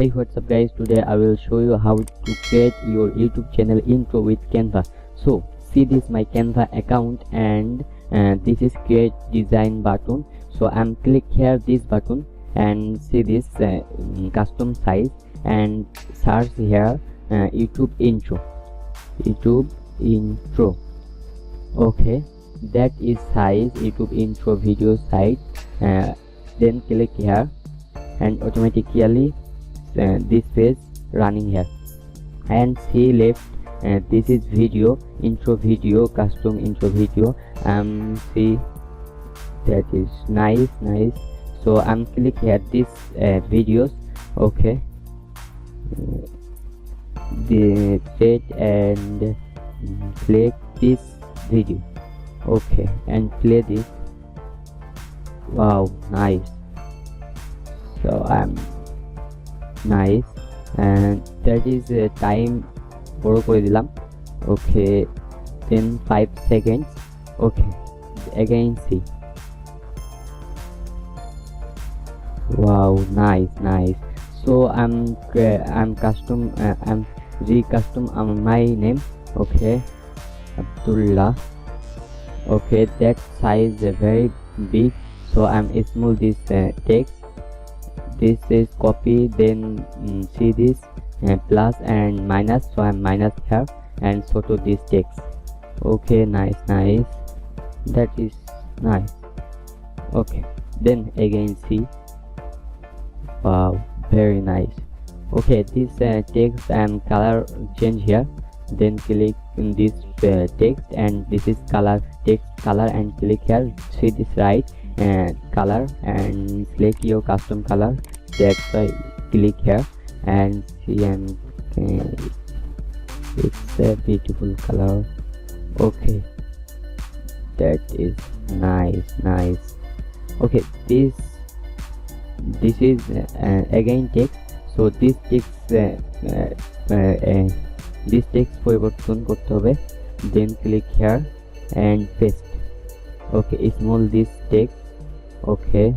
Hey, what's up guys, today I will show you how to create your YouTube channel intro with Canva. So see, this my Canva account, and this is create design button. So I'm click here this button and see this custom size and search here YouTube intro. Okay, that is size YouTube intro video site. Then click here and automatically this page running here, and see left this is video intro video, custom intro video. See, that is nice. So I'm click here this videos. Okay, the set and select this video. Okay, and play this. Wow, nice. So I'm nice, and that is time বড় করে দিলাম. Okay, then 5 seconds. Okay, again see. Wow, nice. So I'm recustom my name. Okay, Abdullah. Okay, that size very big, so I'm small this text. This is copy, then see this plus and minus, so I'm minus here and so to this text. Okay, nice, that is nice. Okay, then again see. Wow, very nice. Okay, this text and color change here, then click in this text, and this is color, text color, and click here, see this right color and select your custom color. That's why click here and see, and it's a beautiful color. Okay, that is nice. Okay, this is again text. So this text this text পরিবর্তন করতে হবে, then click here and paste. Okay, small this text. Okay,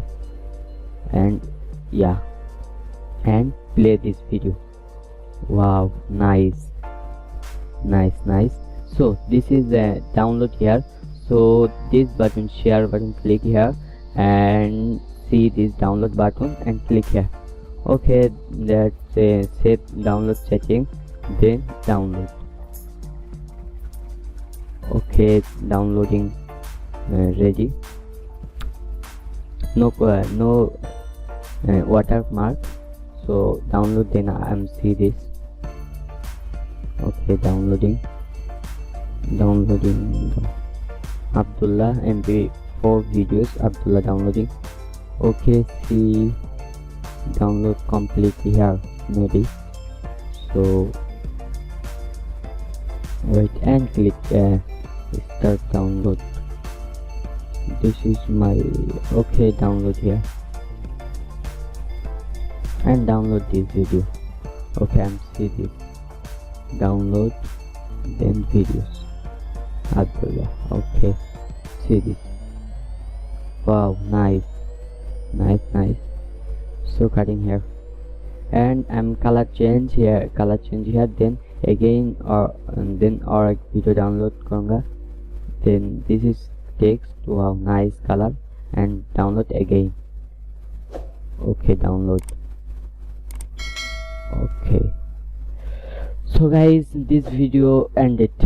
and yeah, and play this video. Wow, nice. So this is download here. So this button, share button, click here and see this download button and click here. Okay, that's save download setting, then download. Okay, downloading ready. No watermark, so download, then I'm see this. Okay, downloading Abdullah MP4 videos, Abdullah downloading. Okay, see, download completely here, maybe. So wait and click start download. This is my okay, download here and download this video. Okay, I'm see this download, then videos Abdullah. Okay, see this. Wow, nice. So cutting here, and I'm color change here, then again or video download karunga. Then this is text. Wow, nice color, and download again. Okay, download. Okay, so guys, this video ended.